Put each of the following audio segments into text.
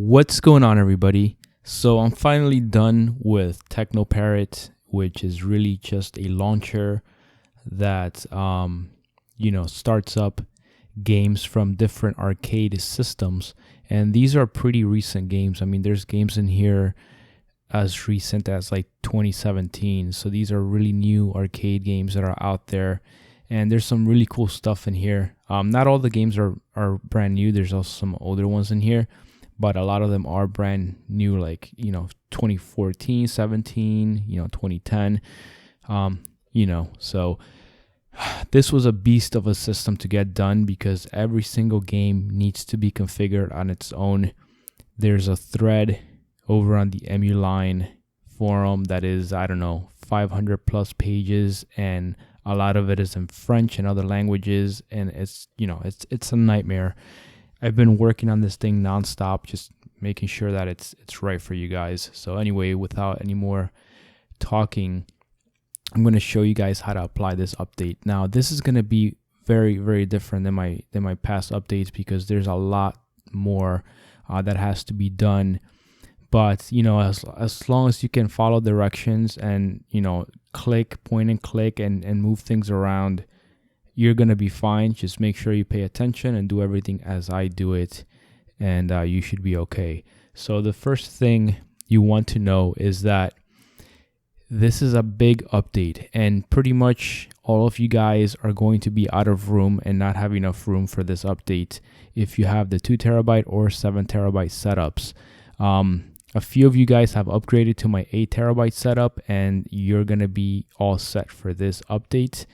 What's going on, everybody? So I'm finally done with Teknoparrot, which is really just a launcher that starts up games from different arcade systems. And these are pretty recent games. I mean, there's games in here as recent as like 2017. So these are really new arcade games that are out there. And there's some really cool stuff in here. Not all the games are brand new. There's also some older ones in here, but a lot of them are brand new, like, 2014, 17, 2010, so this was a beast of a system to get done because every single game needs to be configured on its own. There's a thread over on the Emuline forum that is, 500 plus pages, and a lot of it is in French and other languages, and it's a nightmare. I've been working on this thing nonstop, just making sure that it's right for you guys. So anyway, without any more talking, I'm going to show you guys how to apply this update. Now, this is going to be very, very different than my past updates because there's a lot more that has to be done. But as long as you can follow directions and point and click and move things around, you're going to be fine. Just make sure you pay attention and do everything as I do it, and you should be okay. So the first thing you want to know is that this is a big update, and pretty much all of you guys are going to be out of room and not have enough room for this update if you have the 2 terabyte or 7 terabyte setups. A few of you guys have upgraded to my 8 terabyte setup, and you're going to be all set for this update.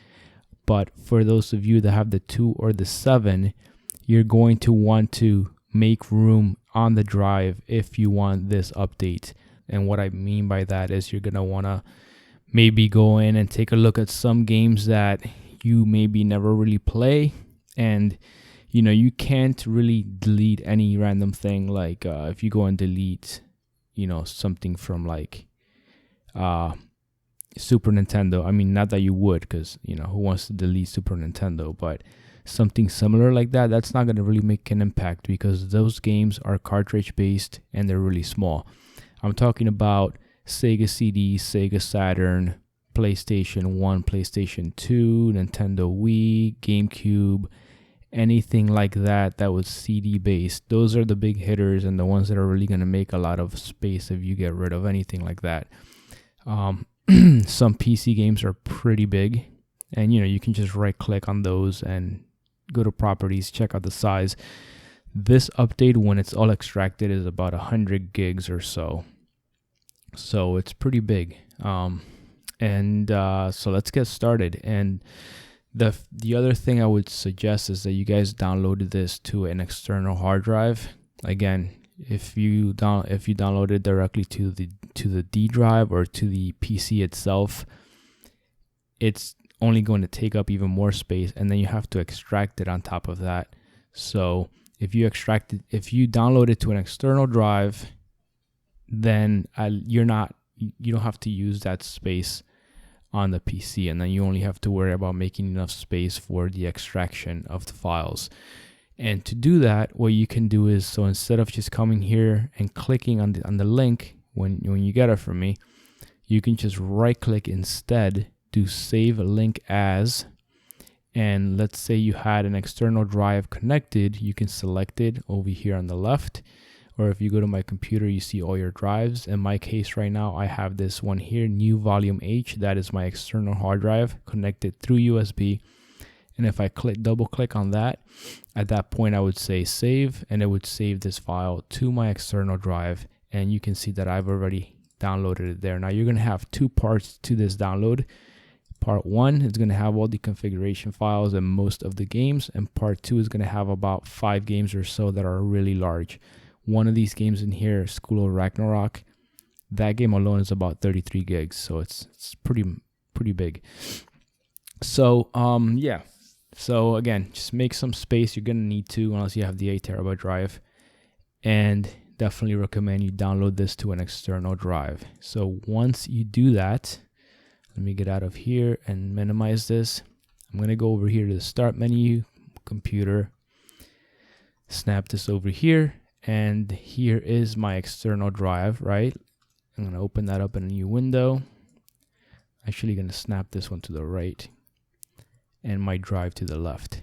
But for those of you that have the 2 or the 7, you're going to want to make room on the drive if you want this update. And what I mean by that is you're going to want to maybe go in and take a look at some games that you maybe never really play. And, you can't really delete any random thing. Like if you go and delete, something from like Super Nintendo. I mean, not that you would, because who wants to delete Super Nintendo, but something similar like that, that's not going to really make an impact because those games are cartridge based and they're really small. I'm talking about Sega CD, Sega Saturn, PlayStation 1, PlayStation 2, Nintendo Wii, GameCube, anything like that was CD based. Those are the big hitters and the ones that are really going to make a lot of space if you get rid of anything like that. Some PC games are pretty big, and you can just right click on those and go to properties, check out the size. This update, when it's all extracted, is about 100 gigs or so. So it's pretty big. So let's get started. And the other thing I would suggest is that you guys downloaded this to an external hard drive. Again, if you download it directly to the D drive or to the PC itself, it's only going to take up even more space, and then you have to extract it on top of that. So if you download it to an external drive, then you don't have to use that space on the PC, and then you only have to worry about making enough space for the extraction of the files. And to do that, what you can do is, so instead of just coming here and clicking on the link when you get it from me, you can just right click instead, do save link as, and let's say you had an external drive connected, you can select it over here on the left, or if you go to my computer, you see all your drives. In my case right now, I have this one here, new volume H, that is my external hard drive connected through USB. And if I double click on that, at that point I would say save, and it would save this file to my external drive. And you can see that I've already downloaded it there. Now you're going to have 2 parts to this download. Part 1 is going to have all the configuration files and most of the games, and part 2 is going to have about 5 games or so that are really large. One of these games in here, School of Ragnarok, that game alone is about 33 gigs, so it's pretty big. So yeah. So again, just make some space. You're going to need to, unless you have the 8 terabyte drive. And definitely recommend you download this to an external drive. So once you do that, let me get out of here and minimize this. I'm going to go over here to the start menu, computer, snap this over here, And here is my external drive, right? I'm going to open that up in a new window. Actually going to snap this one to the right and my drive to the left.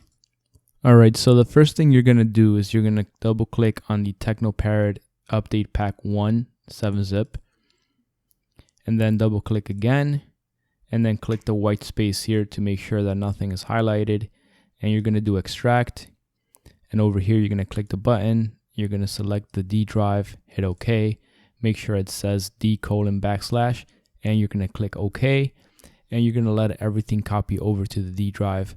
All right, so the first thing you're going to do is you're going to double click on the Teknoparrot Update Pack 1 7-zip, and then double click again, and then click the white space here to make sure that nothing is highlighted, and you're going to do extract, and over here you're going to click the button, you're going to select the D drive, hit OK, make sure it says D://, and you're going to click OK, and you're going to let everything copy over to the D drive.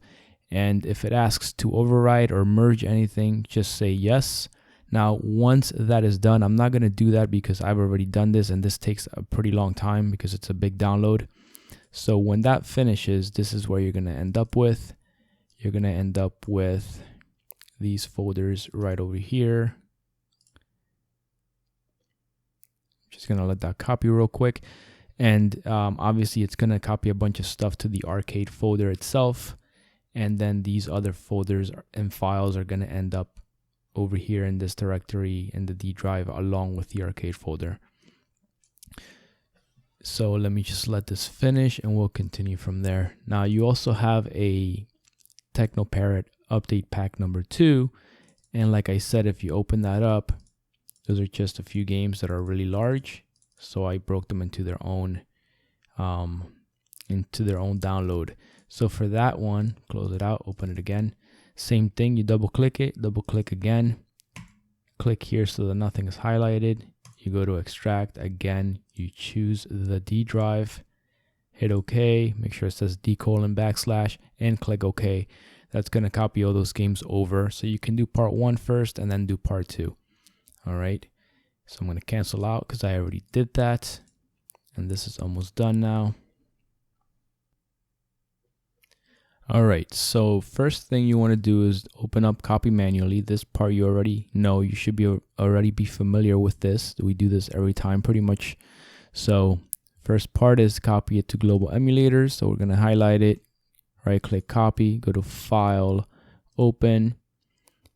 And if it asks to override or merge anything, just say yes. Now, once that is done, I'm not going to do that because I've already done this, and this takes a pretty long time because it's a big download. So when that finishes, this is where you're going to end up with. You're going to end up with these folders right over here. Just going to let that copy real quick. And obviously, it's going to copy a bunch of stuff to the arcade folder itself. And then these other folders and files are going to end up over here in this directory in the D drive along with the arcade folder. So let me just let this finish and we'll continue from there. Now you also have a Teknoparrot Update Pack number 2. And like I said, if you open that up, those are just a few games that are really large. So I broke them into their own download. So for that one, close it out, open it again. Same thing, you double click it, double click again. Click here so that nothing is highlighted. You go to extract, again, you choose the D drive, hit OK, make sure it says D:// and click OK. That's going to copy all those games over. So you can do part 1 first and then do part 2. All right, so I'm going to cancel out because I already did that. And this is almost done now. All right, so first thing you want to do is open up copy manually. This part you already know, you should already be familiar with this. We do this every time pretty much. So first part is copy it to global emulators. So we're going to highlight it, right click copy, go to file, open,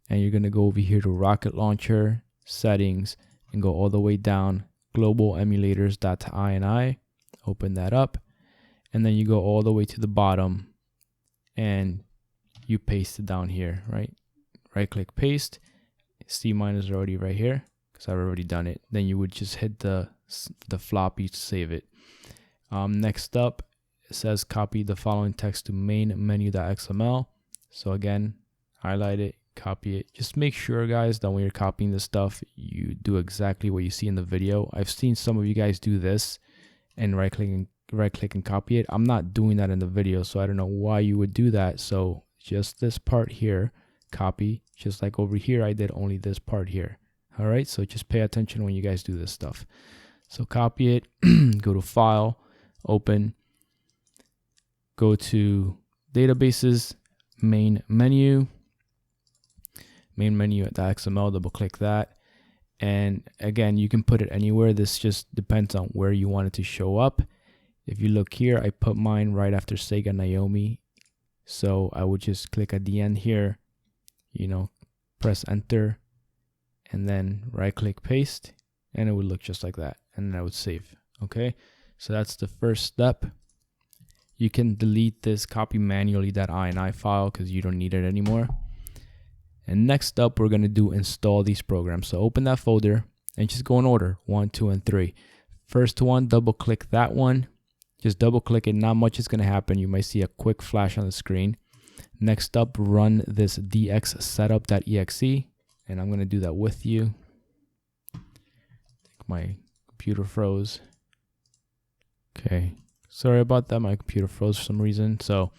and you're going to go over here to rocket launcher, settings, and go all the way down, global emulators.ini, open that up, and then you go all the way to the bottom and you paste it down here, right? Right click paste. C mine is already right here because I've already done it. Then you would just hit the floppy to save it. Next up, it says copy the following text to main menu.xml. So again, highlight it, copy it. Just make sure, guys, that when you're copying this stuff, you do exactly what you see in the video. I've seen some of you guys do this and right click and copy it. I'm not doing that in the video, so I don't know why you would do that. So just this part here, copy, just like over here I did only this part here. All right, so just pay attention when you guys do this stuff. So copy it, go to file, open, go to databases, main menu at the XML, double click that. And again, you can put it anywhere. This just depends on where you want it to show up. If you look here, I put mine right after Sega Naomi. So I would just click at the end here, press enter, and then right click paste, and it would look just like that. And then I would save. Okay, so that's the first step. You can delete this copy manually .ini file because you don't need it anymore. And next up, we're going to do install these programs. So open that folder and just go in order 1, 2, and 3. First one, double click that one. Just double click it, not much is going to happen. You might see a quick flash on the screen. Next up, run this dxsetup.exe, and I'm going to do that with you. My computer froze. Okay, sorry about that, my computer froze for some reason. So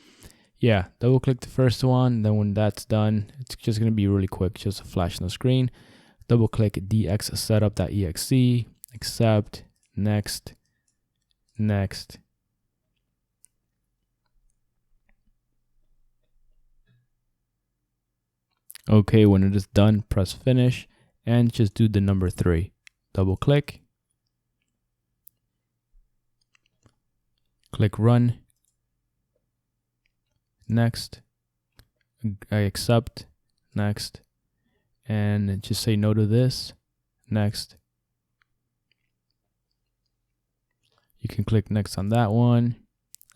yeah, double click the first one, then when that's done, it's just going to be really quick, just a flash on the screen. Double click dxsetup.exe, accept, next. Okay, when it is done, press finish and just do the number 3. Double click, click run, next, I accept, next, and just say no to this, next. You can click next on that one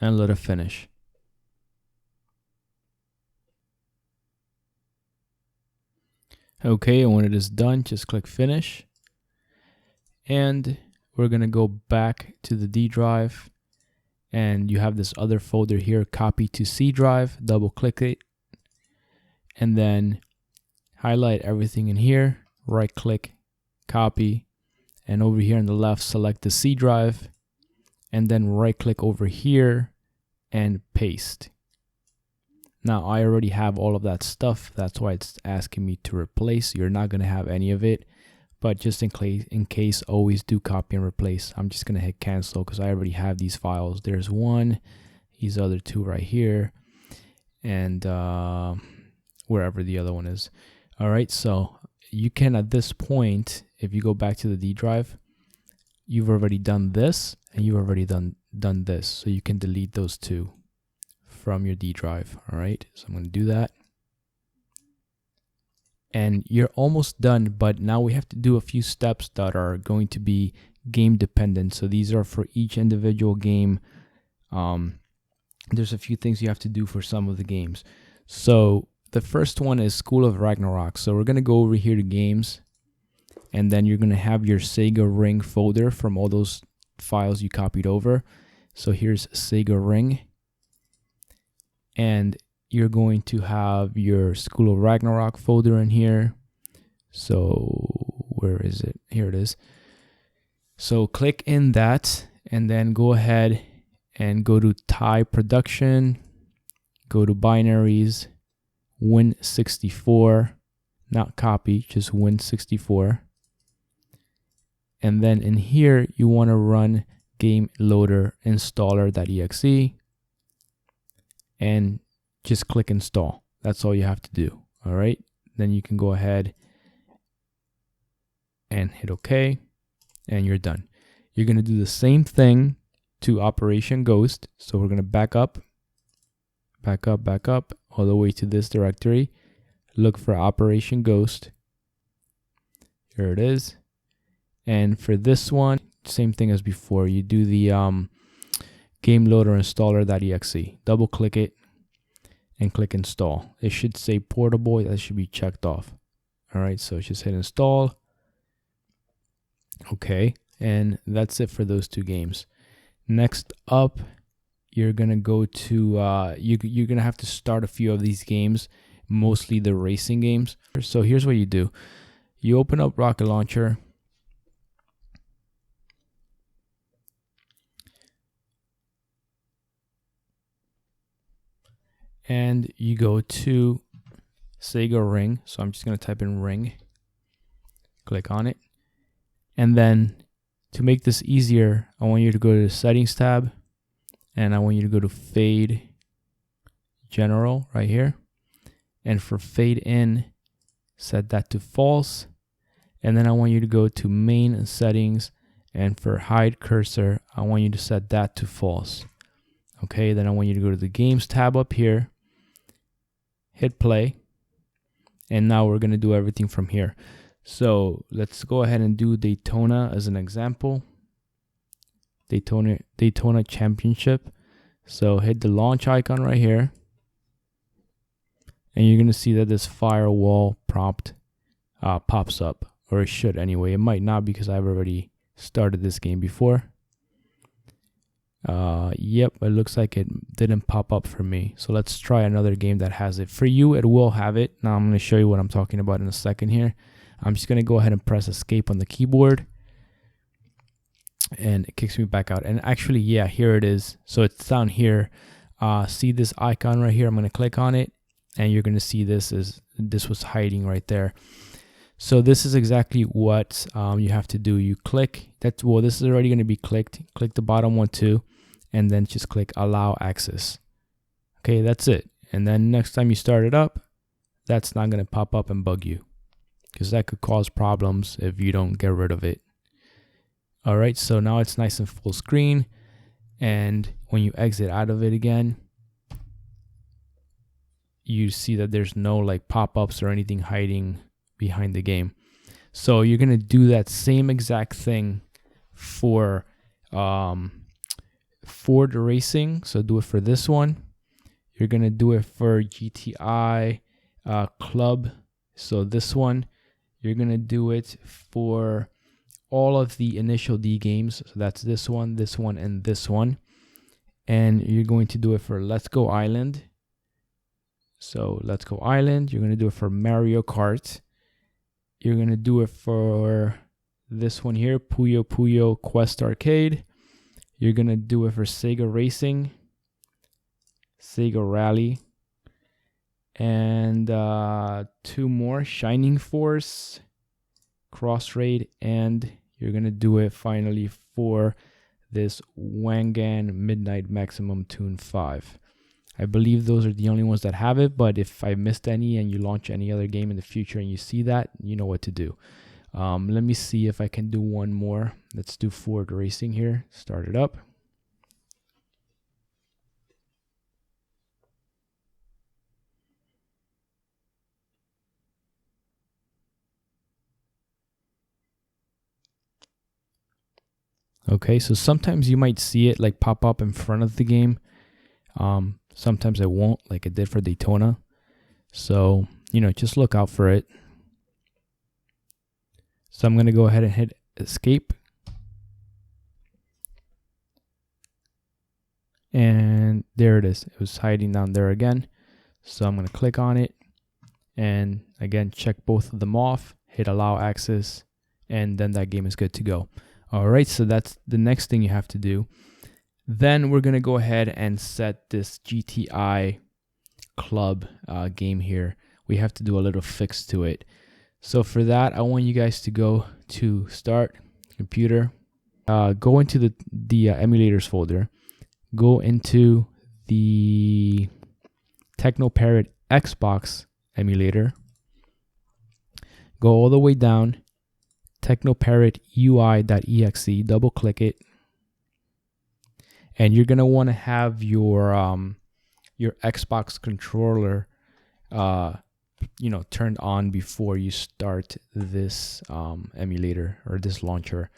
and let it finish. Okay, and when it is done, just click finish. And we're gonna go back to the D drive, and you have this other folder here, copy to C drive, double click it, and then highlight everything in here, right click, copy, and over here on the left, select the C drive, and then right click over here and paste. Now I already have all of that stuff. That's why it's asking me to replace. You're not gonna have any of it, but just in case, always do copy and replace. I'm just gonna hit cancel because I already have these files. There's one, these other two right here, and wherever the other one is. All right, so you can, at this point, if you go back to the D drive, you've already done this and you've already done this. So you can delete those two from your D drive. All right, so I'm going to do that. And you're almost done, but now we have to do a few steps that are going to be game dependent. So these are for each individual game. There's a few things you have to do for some of the games. So the first one is School of Ragnarok. So we're going to go over here to games, and then you're going to have your Sega Ring folder from all those files you copied over. So here's Sega Ring, and you're going to have your School of Ragnarok folder in here. So where is it? Here it is. So click in that, and then go ahead and go to Thai Production, go to Binaries, Win64, not copy, just Win64. And then in here, you want to run game loader installer.exe and just click install. That's all you have to do. All right. Then you can go ahead and hit OK, and you're done. You're going to do the same thing to Operation Ghost. So we're going to back up all the way to this directory. Look for Operation Ghost. Here it is. And for this one, same thing as before. You do the game loader installer.exe. Double click it and click install. It should say portable. That should be checked off. All right, so just hit install. Okay, and that's it for those two games. Next up, you're gonna go to you're gonna have to start a few of these games, mostly the racing games. So here's what you do: you open up Rocket Launcher, and you go to Sega Ring. So I'm just gonna type in Ring, click on it, and then to make this easier, I want you to go to the Settings tab, and I want you to go to Fade General right here. And for Fade In, set that to false. And then I want you to go to Main Settings, and for Hide Cursor, I want you to set that to false. Okay, then I want you to go to the Games tab up here, hit play, and now we're gonna do everything from here. So let's go ahead and do Daytona as an example. Daytona Championship. So hit the launch icon right here, and you're gonna see that this firewall prompt pops up, or it should anyway. It might not because I've already started this game before. Yep, it looks like it didn't pop up for me. So let's try another game that has it. For you, it will have it. Now I'm gonna show you what I'm talking about in a second here. I'm just going to go ahead and press escape on the keyboard, and it kicks me back out. And actually, yeah, here it is. So it's down here. See this icon right here? I'm going to click on it, and you're going to see this was hiding right there. So this is exactly what you have to do. You click that. Well, this is already going to be clicked. Click the bottom one too, and then just click allow access. Okay, that's it. And then next time you start it up, that's not going to pop up and bug you, because that could cause problems if you don't get rid of it. All right, so now it's nice and full screen, and when you exit out of it again, you see that there's no like pop-ups or anything hiding behind the game. So you're going to do that same exact thing for Ford Racing. So do it for this one. You're going to do it for GTI Club. So this one, you're going to do it for all of the initial D games. So that's this one, and this one. And you're going to do it for Let's Go Island. So Let's Go Island. You're going to do it for Mario Kart. You're going to do it for this one here, Puyo Puyo Quest Arcade. You're going to do it for Sega Racing, Sega Rally, and 2 more, Shining Force, Cross Raid, and you're going to do it finally for this Wangan Midnight Maximum Tune 5. I believe those are the only ones that have it, but if I missed any and you launch any other game in the future and you see that, you know what to do. Let me see if I can do one more. Let's do Ford Racing here. Start it up. Okay, so sometimes you might see it like pop up in front of the game. Sometimes it won't, like it did for Daytona. So, just look out for it. So I'm going to go ahead and hit escape. And there it is. It was hiding down there again. So I'm going to click on it. And again, check both of them off. Hit allow access. And then that game is good to go. All right, so that's the next thing you have to do. Then we're going to go ahead and set this GTI Club game here. We have to do a little fix to it. So for that, I want you guys to go to Start, Computer, go into the emulators folder, go into the Teknoparrot Xbox emulator, go all the way down, Teknoparrot UI.exe, double click it, and you're gonna want to have your Xbox controller turned on before you start this emulator or this launcher.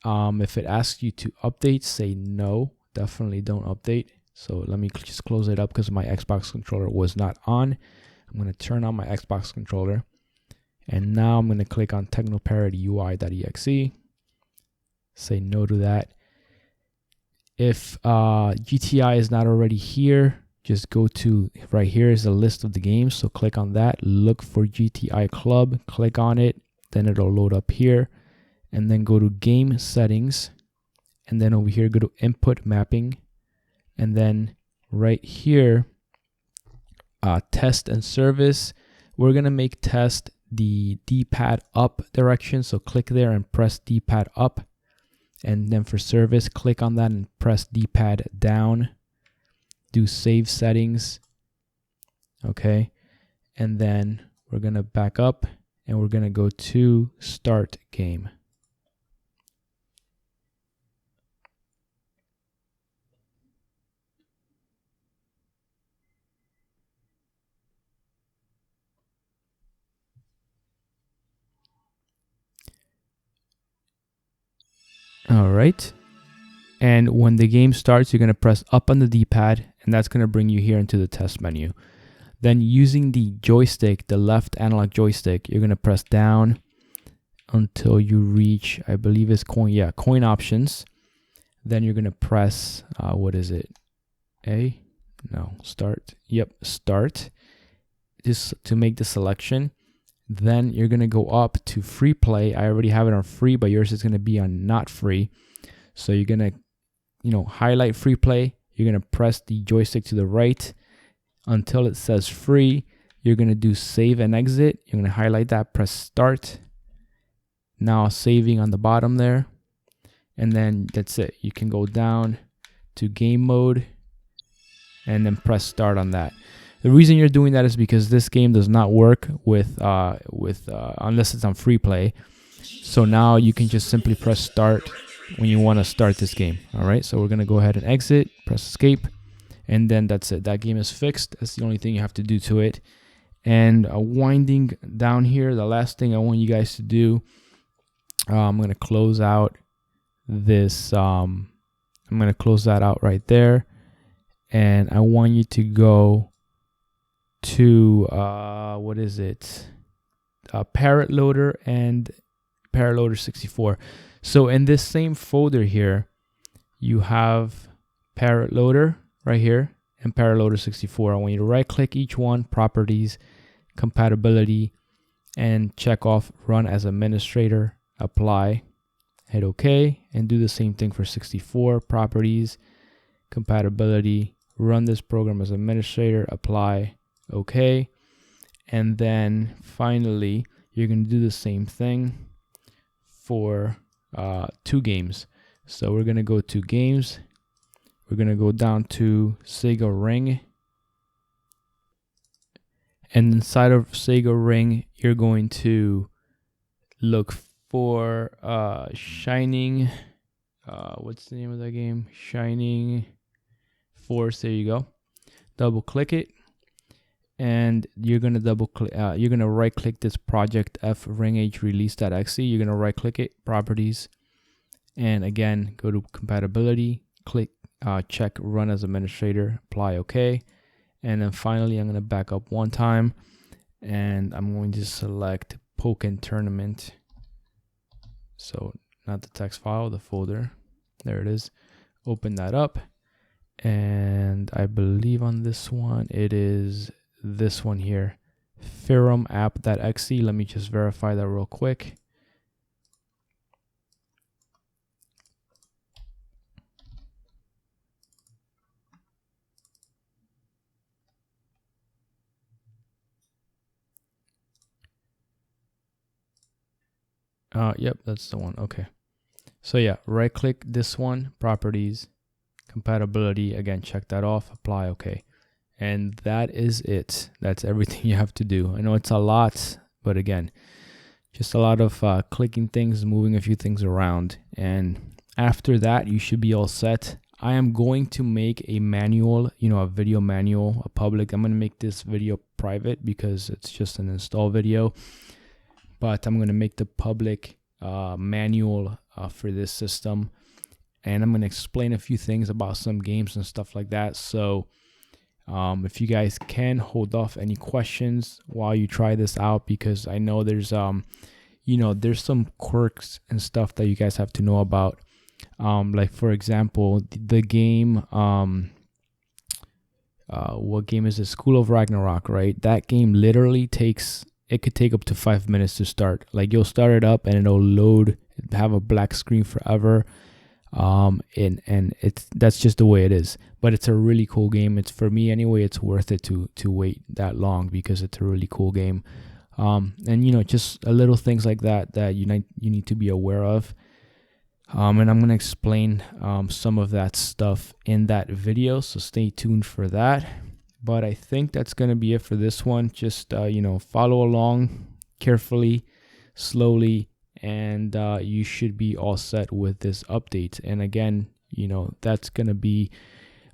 If it asks you to update, say no, definitely don't update. So let me just close it up because my Xbox controller was not on. I'm going to turn on my Xbox controller, and now I'm going to click on Teknoparrot UI.exe, say no to that. If GTI is not already here, just go to right here is a list of the games. So click on that, look for GTI Club, click on it, then it'll load up here, and then go to game settings, and then over here go to input mapping, and then right here test and service. We're gonna make test the D-pad up direction, so click there and press D-pad up, and then for service click on that and press D-pad down. Do save settings, okay, and then we're gonna back up and we're gonna go to start game. All right, and when the game starts, you're gonna press up on the D-pad, and that's going to bring you here into the test menu. Then using the joystick, the left analog joystick, you're going to press down until you reach, I believe it's coin options. Then you're going to press, what is it? Start. Yep, start. Just to make the selection. Then you're going to go up to free play. I already have it on free, but yours is going to be on not free. So you're going to, highlight free play. You're going to press the joystick to the right until it says free. You're going to do save and exit. You're going to highlight that, press start. Now saving on the bottom there. And then that's it. You can go down to game mode and then press start on that. The reason you're doing that is because this game does not work with unless it's on free play. So now you can just simply press start when you want to start this game. All right, so we're going to go ahead and exit, press escape, and then that's it. That game is fixed. That's the only thing you have to do to it. And winding down here, the last thing I want you guys to do, I'm going to close out this. I'm going to close that out right there. And I want you to go to, what is it? Parrot Loader and Parrot Loader 64. So in this same folder here, you have Parrot Loader right here and Parrot Loader 64. I want you to right click each one, properties, compatibility, and check off run as administrator, apply, hit OK, and do the same thing for 64, properties, compatibility, run this program as administrator, apply, OK. And then finally, you're going to do the same thing for 2 games. So we're going to go to games. We're going to go down to Sega Ring. And inside of Sega Ring, you're going to look for Shining. What's the name of that game? Shining Force. There you go. Double click it. And you're gonna you're gonna right click this project F ring H release.exe. You're gonna right click it, properties, and again go to compatibility, click check run as administrator, apply OK, and then finally I'm gonna back up one time, and I'm going to select Pokken Tournament. So not the text file, the folder. There it is. Open that up, and I believe on this one it is this one here, firmapp.exe. Let me just verify that real quick. Yep, that's the one. Okay. So yeah, right click this one, properties, compatibility, again, check that off, apply OK. And that is it. That's everything you have to do. I know it's a lot, but again, just a lot of clicking things, moving a few things around. And after that, you should be all set. I am going to make a manual, a video manual, a public. I'm going to make this video private because it's just an install video. But I'm going to make the public manual for this system. And I'm going to explain a few things about some games and stuff like that. So if you guys can hold off any questions while you try this out, because I know there's there's some quirks and stuff that you guys have to know about. Like for example, the game, what game is it? School of Ragnarok, right? That game literally could take up to 5 minutes to start. Like you'll start it up and it'll load, have a black screen forever. And that's just the way it is, but it's a really cool game. It's, for me anyway, it's worth it to wait that long because it's a really cool game. And just a little things like that you need to be aware of. And I'm going to explain some of that stuff in that video, so stay tuned for that. But I think that's going to be it for this one. Just follow along carefully, slowly, and you should be all set with this update. And again, that's going to be,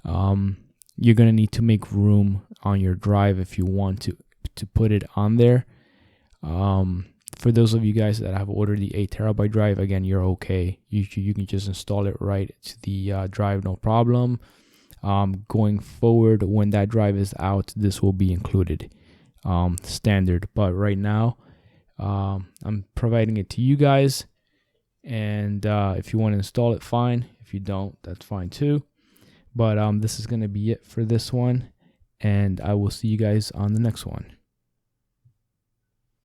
you're going to need to make room on your drive if you want to put it on there. For those of you guys that have ordered the 8 terabyte drive, again, you're okay. You can just install it right to the drive, no problem. Going forward, when that drive is out, this will be included, standard. But right now, I'm providing it to you guys, and if you want to install it, fine. If you don't, that's fine too. But this is going to be it for this one, and I will see you guys on the next one.